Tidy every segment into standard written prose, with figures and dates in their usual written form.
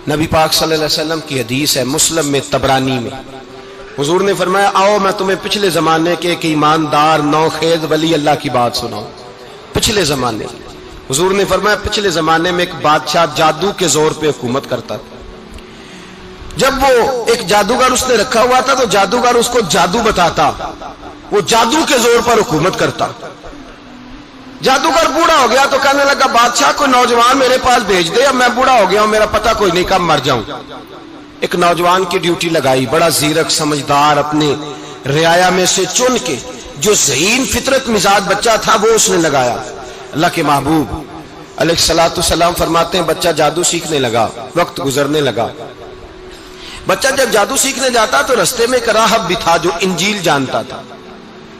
نبی پاک صلی اللہ علیہ وسلم کی حدیث ہے مسلم میں طبرانی میں، حضور نے فرمایا آؤ میں تمہیں پچھلے زمانے کے ایک ایماندار نوخیز ولی اللہ کی بات سناؤں۔ پچھلے زمانے حضور نے فرمایا پچھلے زمانے میں ایک بادشاہ جادو کے زور پہ حکومت کرتا تھا۔ جب وہ ایک جادوگر اس نے رکھا ہوا تھا تو جادوگر اس کو جادو بتاتا، وہ جادو کے زور پر حکومت کرتا۔ جادوگر بوڑھا ہو گیا تو کہنے لگا بادشاہ کوئی نوجوان میرے پاس بھیج دے، اب میں بوڑھا ہو گیا ہوں میرا پتہ کوئی نہیں کب مر جاؤں۔ ایک نوجوان کی ڈیوٹی لگائی، بڑا زیرک سمجھدار، اپنے رعایا میں سے چن کے جو ذہین فطرت مزاج بچہ تھا وہ اس نے لگایا۔ اللہ کے محبوب علیہ الصلوۃ والسلام فرماتے ہیں بچہ جادو سیکھنے لگا، وقت گزرنے لگا۔ بچہ جب جادو سیکھنے جاتا تو رستے میں ایک راہب بھی تھا جو انجیل جانتا تھا،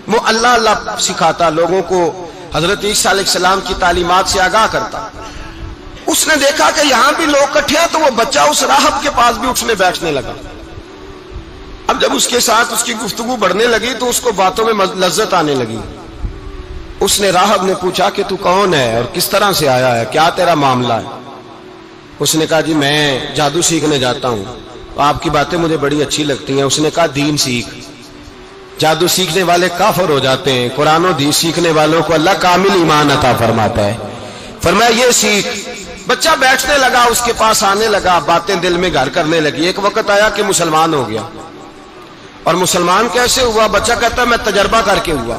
وہ اللہ اللہ سکھاتا، لوگوں کو حضرت عیسیٰ علیہ السلام کی تعلیمات سے آگاہ کرتا۔ اس نے دیکھا کہ یہاں بھی لوگ اکٹھے ہیں تو وہ بچہ اس راہب کے پاس بھی اٹھنے بیٹھنے لگا۔ اب جب اس کے ساتھ اس کی گفتگو بڑھنے لگی تو اس کو باتوں میں لذت آنے لگی۔ اس نے راہب نے پوچھا کہ تو کون ہے اور کس طرح سے آیا ہے، کیا تیرا معاملہ ہے؟ اس نے کہا جی میں جادو سیکھنے جاتا ہوں، آپ کی باتیں مجھے بڑی اچھی لگتی ہیں۔ اس نے کہا دین سیکھ، جادو سیکھنے والے کافر ہو جاتے ہیں، قرآن و حدیث سیکھنے والوں کو اللہ کامل ایمان عطا فرماتا ہے۔ فرمایا یہ سیکھ۔ بچہ بیٹھنے لگا، اس کے پاس آنے لگا، باتیں دل میں گھر کرنے لگی۔ ایک وقت آیا کہ مسلمان ہو گیا، اور مسلمان کیسے ہوا؟ بچہ کہتا ہے میں تجربہ کر کے ہوا۔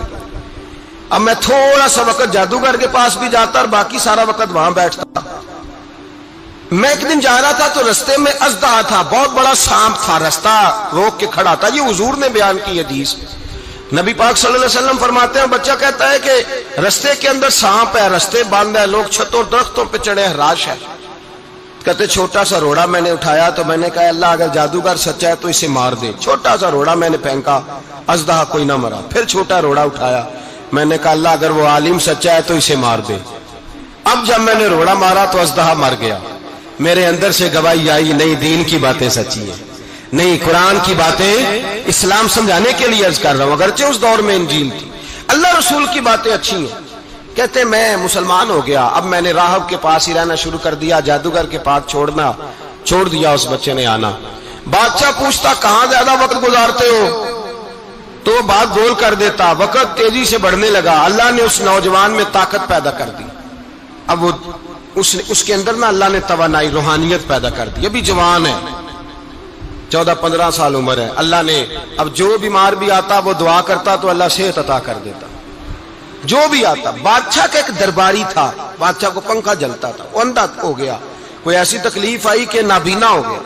اب میں تھوڑا سا وقت جادوگر کے پاس بھی جاتا اور باقی سارا وقت وہاں بیٹھتا۔ میں ایک دن جا رہا تھا تو رستے میں اژدہا تھا، بہت بڑا سانپ تھا، رستہ روک کے کھڑا تھا۔ یہ حضور نے بیان کی حدیث۔ نبی پاک صلی اللہ علیہ وسلم فرماتے ہیں بچہ کہتا ہے کہ رستے کے اندر سانپ ہے، رستے بند ہے، لوگ چھتوں درختوں پہ چڑھے ہیں، ہراش ہے۔ کہتے چھوٹا سا روڑا میں نے اٹھایا تو میں نے کہا اللہ اگر جادوگر سچا ہے تو اسے مار دے۔ چھوٹا سا روڑا میں نے پھینکا، اژدہا کوئی نہ مرا۔ پھر چھوٹا روڑا اٹھایا، میں نے کہا اللہ اگر وہ عالم سچا ہے تو اسے مار دے۔ اب جب میں نے روڑا مارا تو اژدہا مر گیا۔ میرے اندر سے گواہی آئی نہیں دین کی باتیں سچی ہیں، نہیں قرآن کی باتیں اسلام سمجھانے کے لیے عرض کر رہا ہوں، اگرچہ اس دور میں انجیل تھی۔ اللہ رسول کی باتیں اچھی ہیں۔ کہتے میں مسلمان ہو گیا، اب میں نے راہب کے پاس ہی رہنا شروع کر دیا، جادوگر کے پاس چھوڑ دیا اس بچے نے آنا۔ بادشاہ پوچھتا کہاں زیادہ وقت گزارتے ہو تو وہ بات گول کر دیتا، وقت تیزی سے بڑھنے لگا۔ اللہ نے اس نوجوان میں طاقت پیدا کر دی، اب وہ اس کے اندر نا اللہ نے توانائی روحانیت پیدا کر دی، ابھی جوان ہے، 14-15 سال عمر ہے۔ اللہ نے اب جو بیمار بھی آتا وہ دعا کرتا تو اللہ صحت عطا کر دیتا، جو بھی آتا۔ بادشاہ کا ایک درباری تھا، بادشاہ کو پنکھا جلتا تھا، وہ اندھا ہو گیا، کوئی ایسی تکلیف آئی کہ نابینا ہو گیا،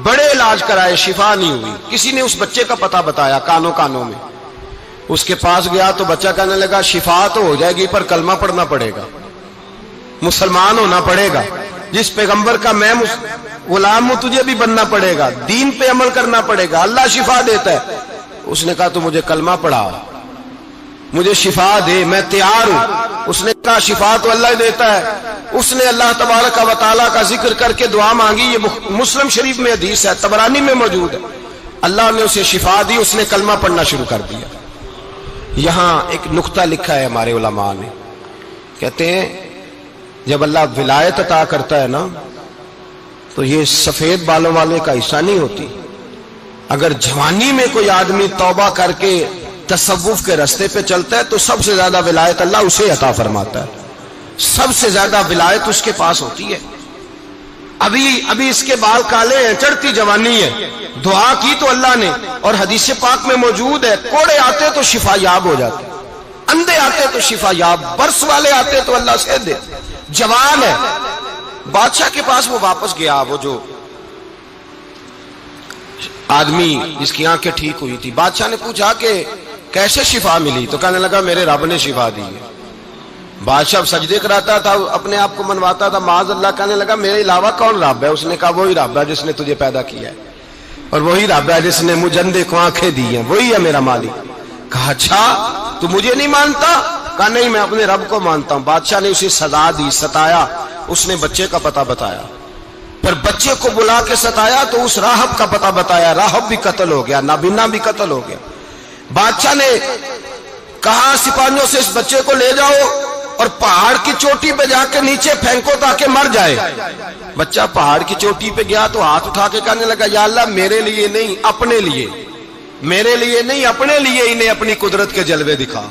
بڑے علاج کرائے شفا نہیں ہوئی۔ کسی نے اس بچے کا پتہ بتایا کانوں میں، اس کے پاس گیا تو بچہ کہنے لگا شفا تو ہو جائے گی پر کلمہ پڑھنا پڑے گا، مسلمان ہونا پڑے گا، جس پیغمبر کا میں غلام ہوں تجھے بھی بننا پڑے گا، دین پہ عمل کرنا پڑے گا، اللہ شفا دیتا ہے۔ اس نے کہا تو مجھے کلمہ پڑھا، مجھے شفا دے، میں تیار ہوں۔ اس نے کہا شفا تو اللہ دیتا ہے۔ اس نے اللہ تبارک و تعالیٰ کا ذکر کر کے دعا مانگی، یہ مسلم شریف میں حدیث ہے، طبرانی میں موجود ہے۔ اللہ نے اسے شفا دی، اس نے کلمہ پڑھنا شروع کر دیا۔ یہاں ایک نقطہ لکھا ہے ہمارے علماء نے، کہتے ہیں جب اللہ ولایت عطا کرتا ہے نا تو یہ سفید بالوں والے کا حصہ نہیں ہوتی۔ اگر جوانی میں کوئی آدمی توبہ کر کے تصوف کے رستے پہ چلتا ہے تو سب سے زیادہ ولایت اللہ اسے عطا فرماتا ہے، سب سے زیادہ ولایت اس کے پاس ہوتی ہے۔ ابھی اس کے بال کالے ہیں، چڑھتی جوانی ہے، دعا کی تو اللہ نے، اور حدیث پاک میں موجود ہے کوڑے آتے تو شفا یاب ہو جاتے، اندھے آتے تو شفا یاب، برس والے آتے تو اللہ سے دے، جوان ہے۔ بادشاہ کے پاس وہ واپس گیا، وہ جو آدمی جس کی آنکھیں ٹھیک ہوئی تھی۔ بادشاہ نے پوچھا کہ کیسے شفا ملی؟ تو کہنے لگا میرے رب نے شفا دی ہے۔ بادشاہ سجدے کراتا تھا، اپنے آپ کو منواتا تھا معاذ اللہ، کہنے لگا میرے علاوہ کون رب ہے؟ اس نے کہا وہی رب ہے جس نے تجھے پیدا کیا ہے، اور وہی رب ہے جس نے مجھے اندھے کو آنکھیں دی ہیں، وہی ہے میرا مالک۔ کہا اچھا تو مجھے نہیں مانتا؟ کہا نہیں میں اپنے رب کو مانتا ہوں۔ بادشاہ نے اسے سزا دی، ستایا، اس نے بچے کا پتہ بتایا، پھر بچے کو بلا کے ستایا تو اس راہب کا پتہ بتایا، راہب بھی قتل ہو گیا، نابینا بھی قتل ہو گیا۔ بادشاہ نے کہا سپاہیوں سے اس بچے کو لے جاؤ اور پہاڑ کی چوٹی پہ جا کے نیچے پھینکو تاکہ مر جائے. بچہ پہاڑ کی چوٹی پہ گیا تو ہاتھ اٹھا کے کہنے لگا یا اللہ میرے لیے نہیں اپنے لیے، میرے لیے نہیں اپنے لیے انہیں اپنی قدرت کے جلوے دکھا.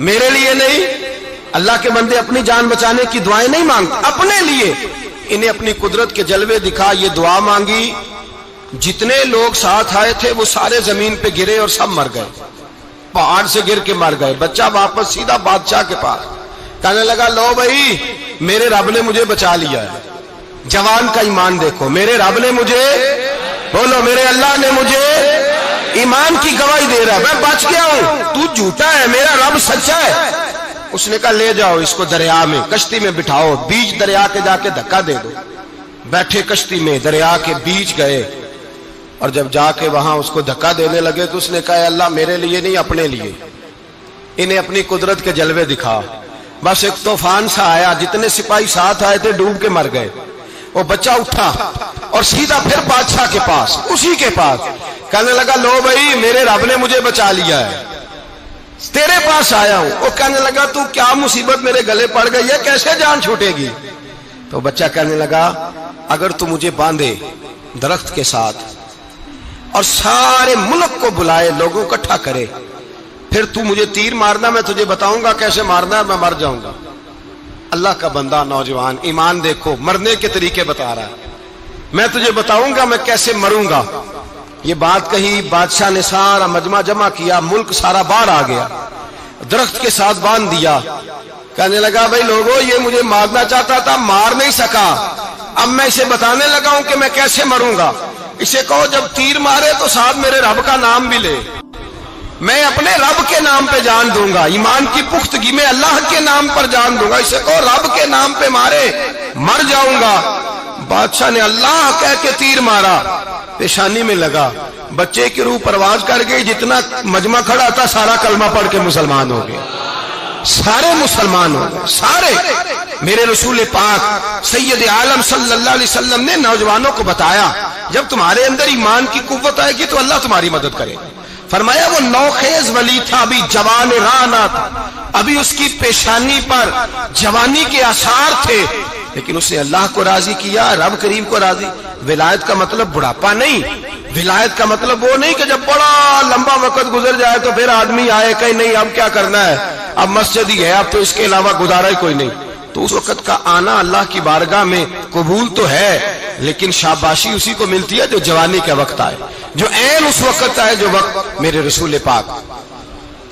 میرے لیے نہیں، اللہ کے بندے اپنی جان بچانے کی دعائیں نہیں مانگتے، اپنے لیے انہیں اپنی قدرت کے جلوے دکھا. یہ دعا مانگی، جتنے لوگ ساتھ آئے تھے وہ سارے زمین پہ گرے اور سب مر گئے، پہاڑ سے گر کے مر گئے. بچہ واپس سیدھا بادشاہ کے پاس کہنے لگا لو بھائی میرے رب نے مجھے بچا لیا ہے. جوان کا ایمان دیکھو، میرے رب نے مجھے، بولو میرے اللہ نے مجھے ایمان کی گواہی دے رہا ہے، میں بچ گیا ہوں، تو جھوٹا ہے، میرا رب سچا ہے. اس نے کہا لے جاؤ اس کو دریا میں، کشتی میں بٹھاؤ، بیچ دریا کے جا کے دھکا دے دو. بیٹھے کشتی میں، دریا کے بیچ گئے، اور جب جا کے وہاں اس کو دھکا دینے لگے تو اس نے کہا اللہ میرے لیے نہیں اپنے لیے انہیں اپنی قدرت کے جلوے دکھا. بس ایک طوفان سا آیا، جتنے سپاہی ساتھ آئے تھے ڈوب کے مر گئے. وہ بچہ اٹھا اور سیدھا پھر بادشاہ کے پاس، اسی کے پاس کہنے لگا لو بھائی میرے رب نے مجھے بچا لیا ہے، تیرے پاس آیا ہوں. وہ کہنے لگا تو کیا مصیبت میرے گلے پڑ گئی ہے، کیسے جان چھوٹے گی؟ تو بچہ کہنے لگا اگر تو مجھے باندھے درخت کے ساتھ اور سارے ملک کو بلائے، لوگوں کو اکٹھا کرے، پھر تو مجھے تیر مارنا، میں تجھے بتاؤں گا کیسے مارنا ہے، میں مر جاؤں گا. اللہ کا بندہ نوجوان ایمان دیکھو، مرنے کے طریقے بتا رہا ہے، میں تجھے بتاؤں گا میں کیسے مروں گا. یہ بات کہی، بادشاہ نے سارا مجمع جمع کیا، ملک سارا باہر آ گیا، درخت کے ساتھ باندھ دیا. کہنے لگا بھائی لوگوں یہ مجھے مارنا چاہتا تھا، مار نہیں سکا، اب میں اسے بتانے لگا ہوں کہ میں کیسے مروں گا. اسے کہو جب تیر مارے تو ساتھ میرے رب کا نام بھی لے، میں اپنے رب کے نام پہ جان دوں گا، ایمان کی پختگی میں اللہ کے نام پر جان دوں گا. اسے کہو رب کے نام پہ مارے، مر جاؤں گا. بادشاہ نے اللہ کہہ کے تیر مارا، پیشانی میں لگا، بچے کی روح پرواز کر گئی. جتنا مجمع کھڑا تھا سارا کلمہ پڑھ کے مسلمان ہو گئے، سارے مسلمان ہو گئے سارے. میرے رسول پاک سید عالم صلی اللہ علیہ وسلم نے نوجوانوں کو بتایا جب تمہارے اندر ایمان کی قوت آئے گی تو اللہ تمہاری مدد کرے. فرمایا وہ نوخیز ولی تھا، ابھی جوان رانا تھا، ابھی اس کی پیشانی پر جوانی کے آثار تھے، لیکن اس نے اللہ کو راضی کیا، رب کریم کو راضی. ولایت کا مطلب بڑھاپا نہیں، ولایت کا مطلب وہ نہیں کہ جب بڑا لمبا وقت گزر جائے تو پھر آدمی آئے کہ نہیں اب کیا کرنا ہے، اب مسجد ہی ہے، اب تو اس کے علاوہ گزارا ہی کوئی نہیں. تو اس وقت کا آنا اللہ کی بارگاہ میں قبول تو ہے، لیکن شاباشی اسی کو ملتی ہے جو جوانی کے وقت آئے، جو عین اس وقت آئے جو وقت میرے رسول پاک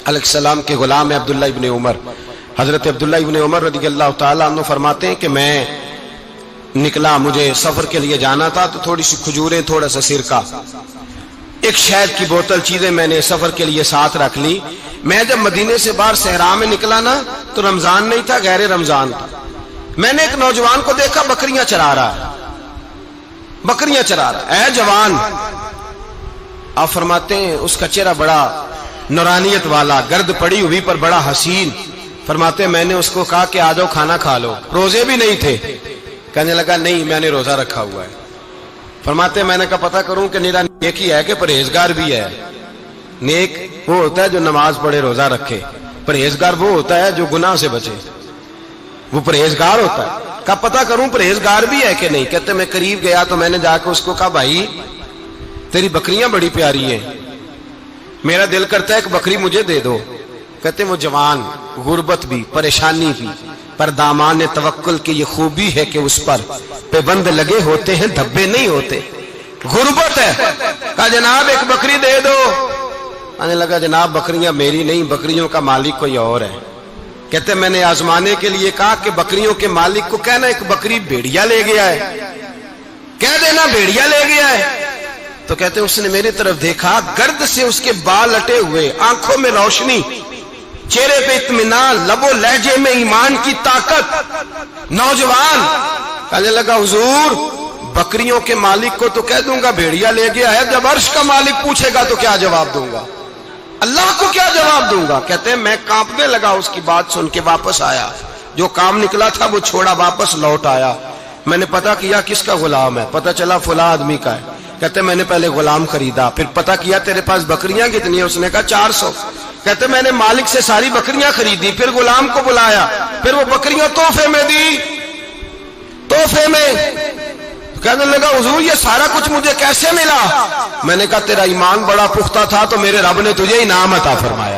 علیہ السلام کے غلام عبداللہ ابن عمر، حضرت عبداللہ ابن عمر رضی اللہ تعالیٰ عنہ فرماتے ہیں کہ میں نکلا، مجھے سفر کے لیے جانا تھا، تو تھوڑی سی کھجوریں، تھوڑا سا سرکہ، ایک شہد کی بوتل، چیزیں میں نے سفر کے لیے ساتھ رکھ لی. میں جب مدینے سے باہر صحرا میں نکلا نا تو رمضان نہیں تھا، غیر رمضان تھا. میں نے ایک نوجوان کو دیکھا بکریاں چرا رہا ہے، بکریاں چرا رہا ہے. اے جوان، آپ فرماتے ہیں اس کا چہرہ بڑا نورانیت والا، گرد پڑی ہوئی پر بڑا حسین. فرماتے ہیں میں نے اس کو کہا کہ آ جاؤ کھانا کھا لو، روزے بھی نہیں تھے. کہنے لگا نہیں میں نے روزہ رکھا ہوا ہے. فرماتے ہیں میں نے کہا پتہ کروں کہ نیرا نیک ہی ہے کہ پرہیزگار بھی ہے. نیک وہ ہوتا ہے جو نماز پڑھے روزہ رکھے، پرہیزگار وہ ہوتا ہے جو گناہ سے بچے، وہ پرہیزگار ہوتا ہے. کہا پتہ کروں پرہیزگار بھی ہے کہ نہیں. کہتے میں قریب گیا تو میں نے جا کے اس کو کہا بھائی تیری بکریاں بڑی پیاری ہیں، میرا دل کرتا ہے ایک بکری مجھے دے دو. کہتے وہ جوان، غربت بھی، پریشانی بھی، پر دامان توکل کی یہ خوبی ہے کہ اس پر پابند لگے ہوتے ہیں، دھبے نہیں ہوتے. غربت ہے. کہا جناب ایک بکری دے دو. آنے لگا جناب بکریاں میری نہیں، بکریوں کا مالک کوئی اور ہے. کہتے میں نے آزمانے کے لیے کہا کہ بکریوں کے مالک کو کہنا ایک بکری بھیڑیا لے گیا ہے، کہہ دینا بھیڑیا لے گیا ہے. تو کہتے اس نے میری طرف دیکھا، گرد سے اس کے بال لٹے ہوئے، آنکھوں میں روشنی، چہرے پہ اطمینان، لب و لہجے میں ایمان کی طاقت. نوجوان کہنے لگا حضور بکریوں کے مالک کو تو کہہ دوں گا بھیڑیا لے گیا ہے، جب عرش کا مالک پوچھے گا تو کیا جواب دوں گا، اللہ کو کیا جواب دوں گا. کہتے ہیں میں کانپنے لگا، اس کی بات سن کے واپس آیا، جو کام نکلا تھا وہ چھوڑا، واپس لوٹ آیا. میں نے پتہ کیا کس کا غلام ہے، پتہ چلا فلاں آدمی کا ہے. کہتے میں نے پہلے غلام خریدا، پھر پتہ کیا تیرے پاس بکریاں کتنی ہیں، اس نے کہا 400. کہتے میں نے مالک سے ساری بکریاں خریدی، پھر غلام کو بلایا، پھر وہ بکریاں تحفے میں دی، تحفے میں۔ کہنے لگا حضور یہ سارا کچھ مجھے کیسے ملا؟ میں نے کہا تیرا ایمان بڑا پختہ تھا تو میرے رب نے تجھے انعام عطا فرمایا۔